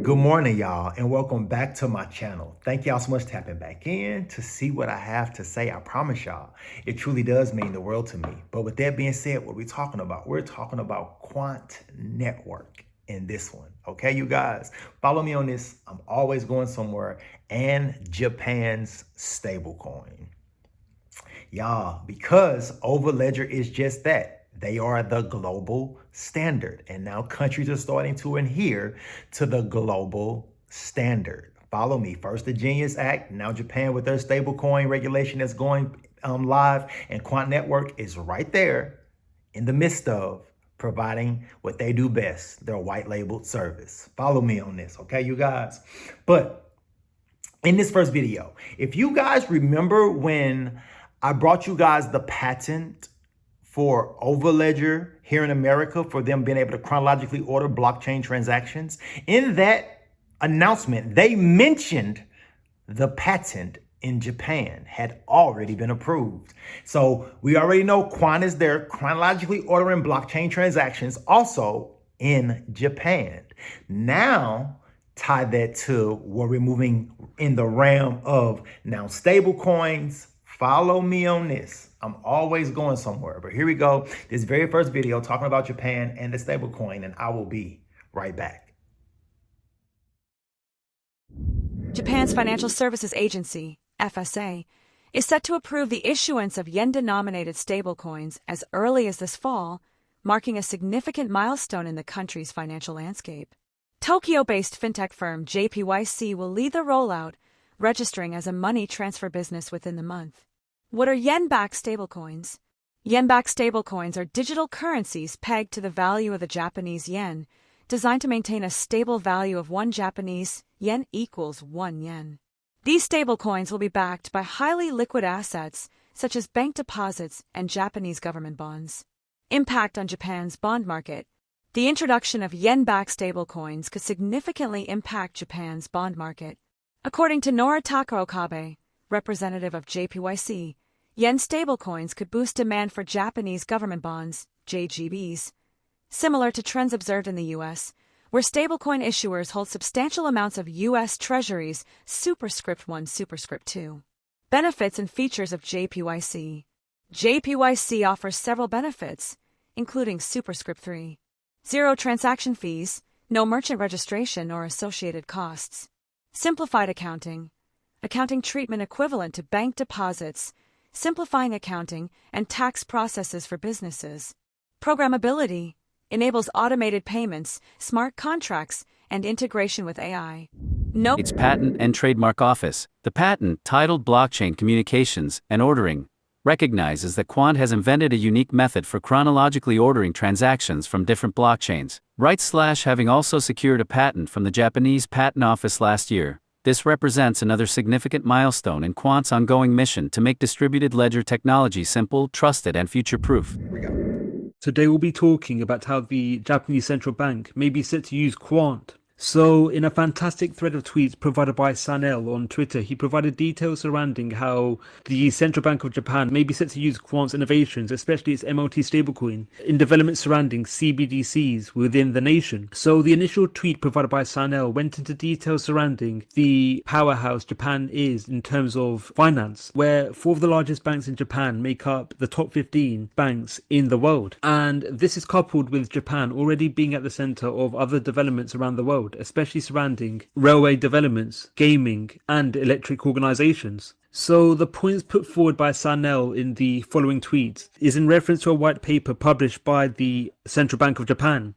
Good morning, y'all, and welcome back to my channel. Thank y'all so much for tapping back in to see what I have to say. I promise y'all, it truly does mean the world to me. But with that being said, what are we talking about? We're talking about Quant Network in this one. Okay, you guys, follow me on this. I'm always going somewhere. And Japan's stablecoin. Y'all, because Overledger is just that. They are the global standard. And now countries are starting to adhere to the global standard. Follow me. First, the Genius Act. Now Japan with their stablecoin regulation that's going live. And Quant Network is right there in the midst of providing what they do best, their white labeled service. Follow me on this, okay, you guys? But in this first video, if you guys remember when I brought you guys the patent for Overledger here in America for them being able to chronologically order blockchain transactions. In that announcement, they mentioned the patent in Japan had already been approved. So we already know Quant is there chronologically ordering blockchain transactions also in Japan. Now, tie that to where we're moving in the realm of now stable coins. Follow me on this. I'm always going somewhere, but here we go. This very first video talking about Japan and the stablecoin, and I will be right back. Japan's Financial Services Agency, FSA, is set to approve the issuance of yen-denominated stablecoins as early as this fall, marking a significant milestone in the country's financial landscape. Tokyo-based fintech firm JPYC will lead the rollout, registering as a money transfer business within the month. What are yen-backed stablecoins? Yen-backed stablecoins are digital currencies pegged to the value of the Japanese yen, designed to maintain a stable value of 1 Japanese yen equals 1 yen. These stablecoins will be backed by highly liquid assets such as bank deposits and Japanese government bonds. Impact on Japan's bond market. The introduction of yen-backed stablecoins could significantly impact Japan's bond market. According to Noritaka Okabe, representative of JPYC, yen stablecoins could boost demand for Japanese government bonds, JGBs, similar to trends observed in the U.S., where stablecoin issuers hold substantial amounts of U.S. Treasuries superscript 1 superscript 2. Benefits and features of JPYC. JPYC offers several benefits, including superscript 3. 0 transaction fees, no merchant registration or associated costs. Simplified accounting. Accounting treatment equivalent to bank deposits, simplifying accounting and tax processes for businesses. Programmability enables automated payments, smart contracts, and integration with AI. Its Patent and Trademark Office, the patent titled Blockchain Communications and Ordering, recognizes that Quant has invented a unique method for chronologically ordering transactions from different blockchains, having also secured a patent from the Japanese Patent Office last year. This represents another significant milestone in Quant's ongoing mission to make distributed ledger technology simple, trusted, and future-proof. Today we'll be talking about how the Japanese central bank may be set to use Quant. So, in a fantastic thread of tweets provided by Sanel on Twitter, he provided details surrounding how the Central Bank of Japan may be set to use Quant's innovations, especially its MLT stablecoin, in developments surrounding CBDCs within the nation. So, the initial tweet provided by Sanel went into details surrounding the powerhouse Japan is in terms of finance, where 4 of the largest banks in Japan make up the top 15 banks in the world. And this is coupled with Japan already being at the center of other developments around the world, especially surrounding railway developments, gaming, and electric organizations. So the points put forward by Sanel in the following tweet is in reference to a white paper published by the Central Bank of Japan,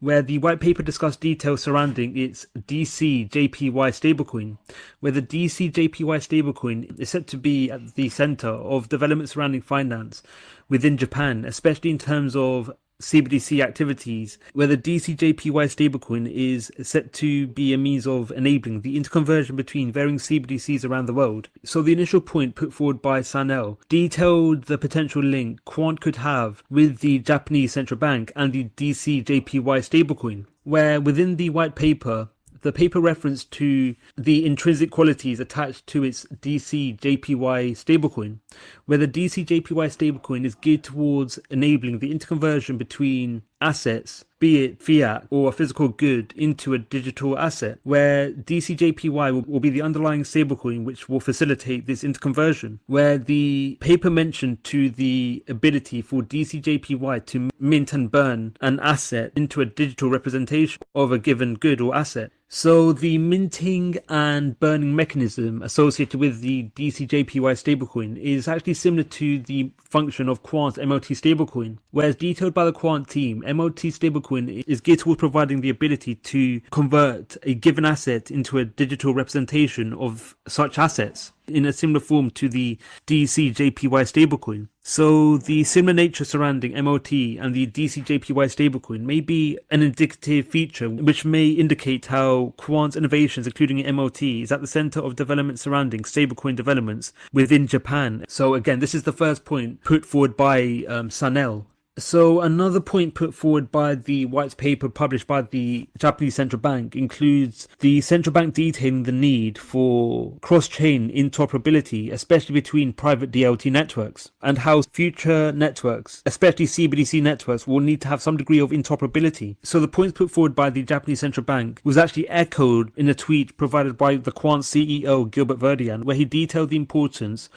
where the white paper discussed details surrounding its DC-JPY stablecoin, where the DC-JPY stablecoin is set to be at the center of developments surrounding finance within Japan, especially in terms of CBDC activities, where the DC-JPY stablecoin is set to be a means of enabling the interconversion between varying CBDCs around the world. So the initial point put forward by Sanel detailed the potential link Quant could have with the Japanese central bank and the DC-JPY stablecoin, where within the white paper, the paper referenced to the intrinsic qualities attached to its DC-JPY stablecoin, where the DC-JPY stablecoin is geared towards enabling the interconversion between assets, be it fiat or a physical good, into a digital asset, where DCJPY will be the underlying stablecoin which will facilitate this interconversion, where the paper mentioned to the ability for DCJPY to mint and burn an asset into a digital representation of a given good or asset. So the minting and burning mechanism associated with the DCJPY stablecoin is actually similar to the function of Quant MOT stablecoin, whereas detailed by the Quant team, MOT stablecoin is geared towards providing the ability to convert a given asset into a digital representation of such assets in a similar form to the DCJPY stablecoin. So the similar nature surrounding MOT and the DCJPY stablecoin may be an indicative feature which may indicate how Quant's innovations, including MOT, is at the center of development surrounding stablecoin developments within Japan. So again, this is the first point put forward by Sanel. So another point put forward by the white paper published by the Japanese central bank includes the central bank detailing the need for cross-chain interoperability, especially between private DLT networks, and how future networks, especially CBDC networks, will need to have some degree of interoperability. So the points put forward by the Japanese central bank was actually echoed in a tweet provided by the Quant CEO Gilbert Verdian, where he detailed the importance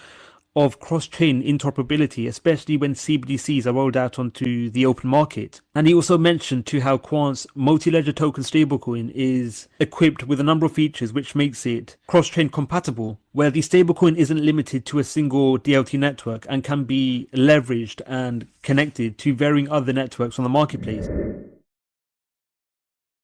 of cross-chain interoperability, especially when CBDCs are rolled out onto the open market. And he also mentioned to how Quant's multi-ledger token stablecoin is equipped with a number of features which makes it cross-chain compatible, where the stablecoin isn't limited to a single DLT network and can be leveraged and connected to varying other networks on the marketplace.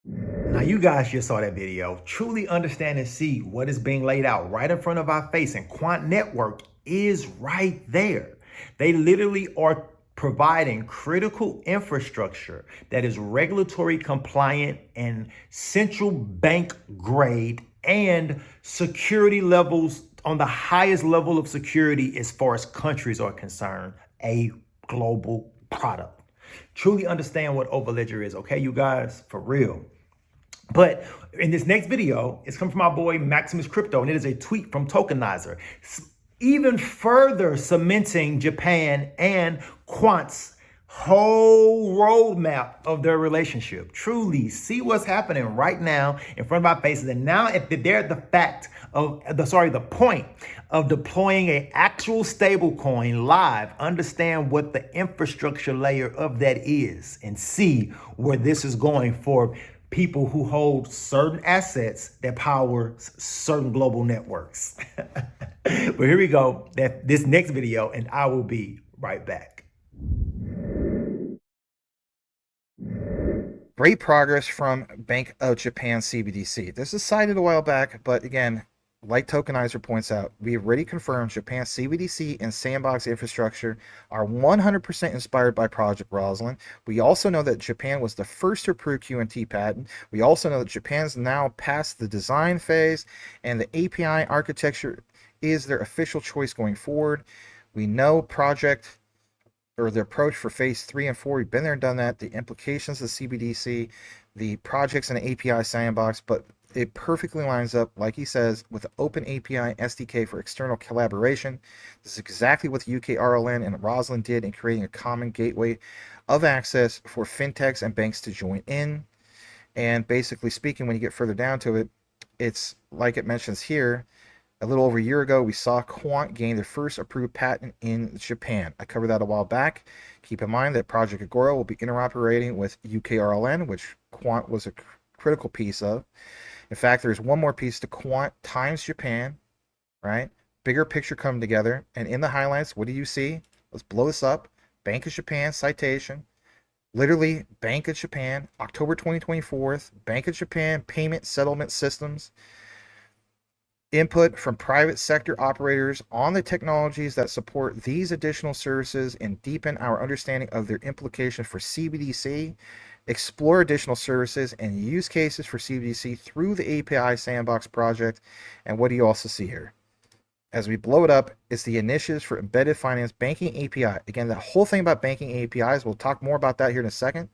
Now, you guys just saw that video. Truly understand and see what is being laid out right in front of our face, and Quant Network is right there. They literally are providing critical infrastructure that is regulatory compliant and central bank grade and security levels on the highest level of security as far as countries are concerned, a global product. Truly understand what Overledger is, okay, you guys, for real. But in this next video, it's coming from our boy Maximus Crypto, and it is a tweet from Tokenizer, even further cementing Japan and Quant's whole roadmap of their relationship. Truly see what's happening right now in front of our faces, and now they're at the point of deploying an actual stable coin live. Understand what the infrastructure layer of that is, and see where this is going for people who hold certain assets that power certain global networks. But here we go, this next video, and I will be right back. Great progress from Bank of Japan CBDC. This is cited a while back, but again, like Tokenizer points out, we have already confirmed Japan's CBDC and sandbox infrastructure are 100% inspired by Project Rosalind. We also know that Japan was the first to approve QNT patent. We also know that Japan's now past the design phase, and the API architecture is their official choice going forward. We know project or the approach for phase 3 and 4. We've been there and done that. The implications of CBDC, the projects in the API sandbox, but it perfectly lines up, like he says, with the open API SDK for external collaboration. This is exactly what the UK RLN and Rosalind did in creating a common gateway of access for fintechs and banks to join in. And basically speaking, when you get further down to it, it's like it mentions here, a little over a year ago, we saw Quant gain their first approved patent in Japan. I covered that a while back. Keep in mind that Project Agora will be interoperating with UK RLN, which Quant was a critical piece of. In fact, there's one more piece to Quant times Japan, right? Bigger picture come together. And in the highlights, what do you see? Let's blow this up. Bank of Japan citation. Literally, Bank of Japan, October 2024, Bank of Japan payment settlement systems. Input from private sector operators on the technologies that support these additional services and deepen our understanding of their implication for CBDC. Explore additional services and use cases for CBDC through the API Sandbox project. And what do you also see here? As we blow it up, it's the initiatives for embedded finance banking API. Again, the whole thing about banking APIs, we'll talk more about that here in a second.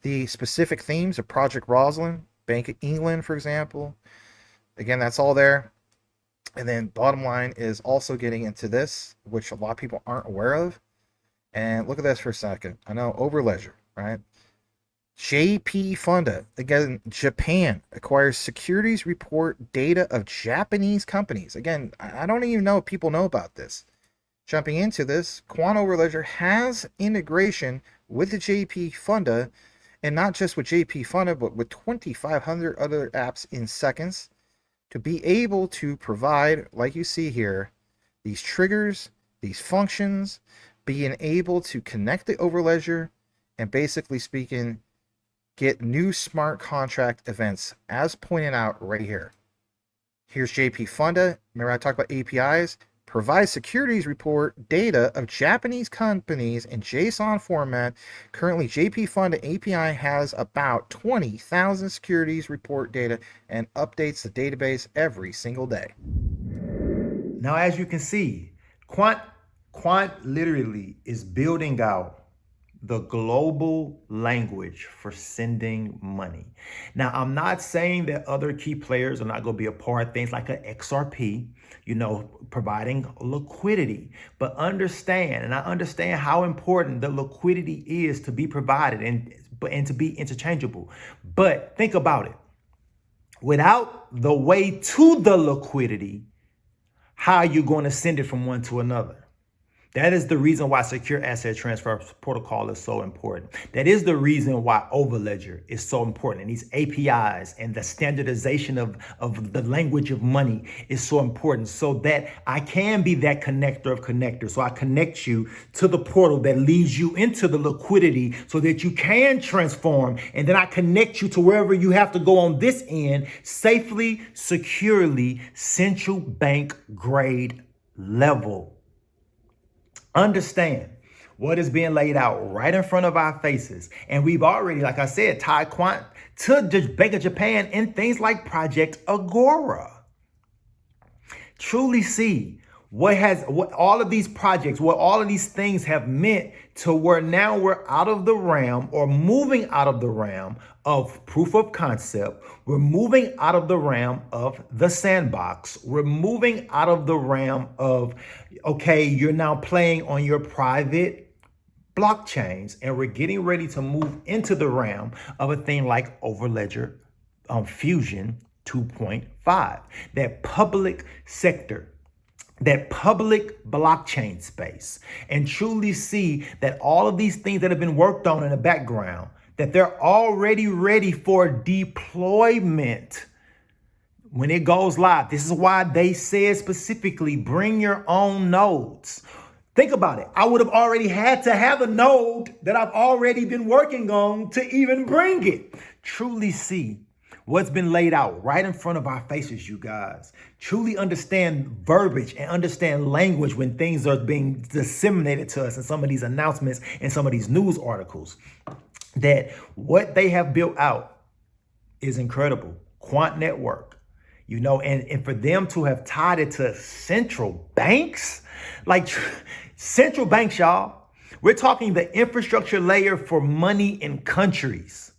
The specific themes of Project Rosalind, Bank of England, for example. Again, that's all there. And then bottom line is also getting into this, which a lot of people aren't aware of. And look at this for a second. I know Overledger, right? JP Funda, again, Japan acquires securities report data of Japanese companies. Again, I don't even know if people know about this. Jumping into this, Quant Overledger has integration with the JP Funda, and not just with JP Funda, but with 2,500 other apps in seconds to be able to provide, like you see here, these triggers, these functions, being able to connect the Overledger, and basically speaking, get new smart contract events as pointed out right here. Here's JP Funda. Remember I talked about APIs? Provide securities report data of Japanese companies in JSON format. Currently, JP Funda API has about 20,000 securities report data and updates the database every single day. Now, as you can see, Quant literally is building out the global language for sending money. Now, I'm not saying that other key players are not going to be a part, things like an XRP, providing liquidity, but understand, and I understand how important the liquidity is to be provided and to be interchangeable. But think about it. Without the way to the liquidity, how are you going to send it from one to another? That is the reason why secure asset transfer protocol is so important. That is the reason why Overledger is so important. And these APIs and the standardization of the language of money is so important, so that I can be that connector of connectors. So I connect you to the portal that leads you into the liquidity so that you can transform. And then I connect you to wherever you have to go on this end safely, securely, central bank grade level. Understand what is being laid out right in front of our faces. And we've already, like I said, tied Quant to the Bank of Japan in things like Project Agora. Truly see what all of these projects, what all of these things have meant to where now we're out of the realm, or moving out of the realm of proof of concept. We're moving out of the realm of the sandbox. We're moving out of the realm of, okay, you're now playing on your private blockchains, and we're getting ready to move into the realm of a thing like Overledger Fusion 2.5, that public sector, that public blockchain space, and truly see that all of these things that have been worked on in the background, that they're already ready for deployment when it goes live. This is why they said specifically, bring your own nodes. Think about it. I would have already had to have a node that I've already been working on to even bring it. Truly see what's been laid out right in front of our faces, you guys. Truly understand verbiage and understand language when things are being disseminated to us in some of these announcements and some of these news articles. That what they have built out is incredible. Quant network, and for them to have tied it to central banks, like central banks, y'all. We're talking the infrastructure layer for money in countries.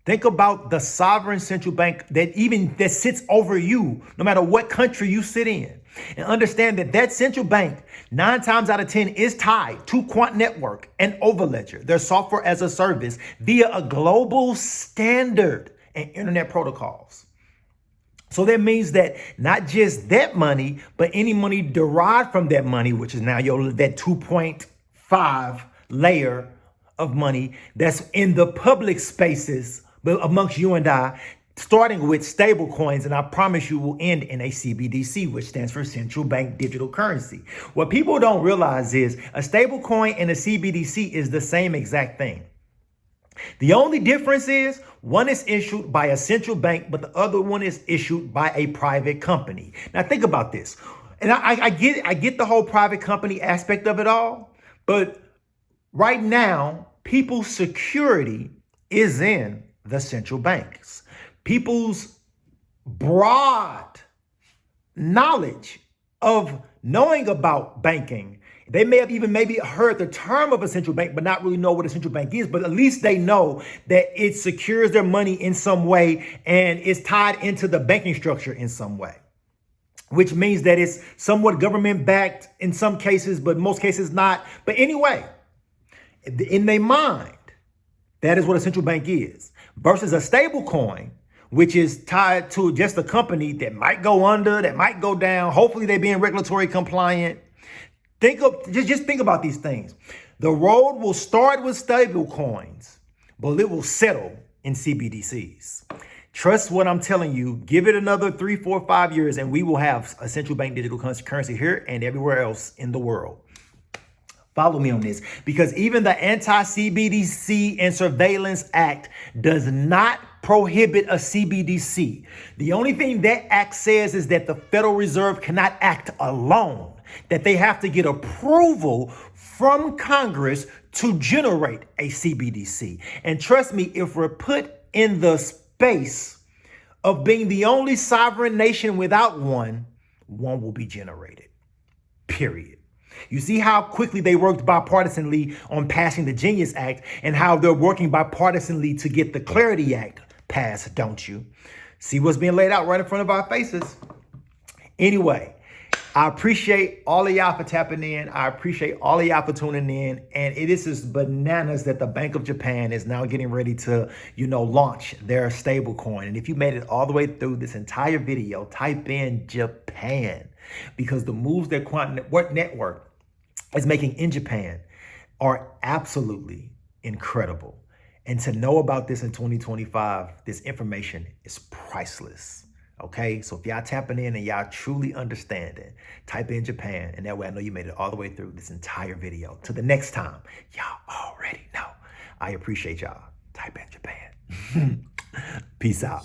Think about the sovereign central bank that sits over you, no matter what country you sit in. And understand that central bank, 9 times out of 10, is tied to Quant Network and Overledger, their software as a service, via a global standard and internet protocols. So that means that not just that money, but any money derived from that money, which is now that 2.5 layer of money that's in the public spaces, but amongst you and I, starting with stable coins, and I promise you will end in a CBDC, which stands for central bank digital currency. What people don't realize is a stable coin and a CBDC is the same exact thing. The only difference is one is issued by a central bank, but the other one is issued by a private company. Now think about this. And I get the whole private company aspect of it all, but right now, people's security is in the central banks. People's broad knowledge of knowing about banking, they may have even maybe heard the term of a central bank, but not really know what a central bank is. But at least they know that it secures their money in some way and is tied into the banking structure in some way, which means that it's somewhat government backed in some cases, but most cases not. But anyway, in their mind, That is what a central bank is. Versus a stable coin, which is tied to just a company that might go under, that might go down. Hopefully they're being regulatory compliant. Just think about these things. The road will start with stable coins, but it will settle in CBDCs. Trust what I'm telling you. Give it another 3, 4, 5 years, and we will have a central bank digital currency here and everywhere else in the world. Follow me on this, because even the Anti-CBDC and Surveillance Act does not prohibit a CBDC. The only thing that act says is that the Federal Reserve cannot act alone, that they have to get approval from Congress to generate a CBDC. And trust me, if we're put in the space of being the only sovereign nation without one will be generated, period. You see how quickly they worked bipartisanly on passing the Genius Act and how they're working bipartisanly to get the Clarity Act passed, don't you? See what's being laid out right in front of our faces. Anyway, I appreciate all of y'all for tapping in. I appreciate all of y'all for tuning in. And it is just bananas that the Bank of Japan is now getting ready to, launch their stable coin. And if you made it all the way through this entire video, type in Japan, because the moves that Quant Network is making in Japan are absolutely incredible. And to know about this in 2025, this information is priceless. Okay, so if y'all tapping in and y'all truly understanding, type in Japan, and that way I know you made it all the way through this entire video. To the next time, y'all already know. I appreciate y'all. Type in Japan. Peace out.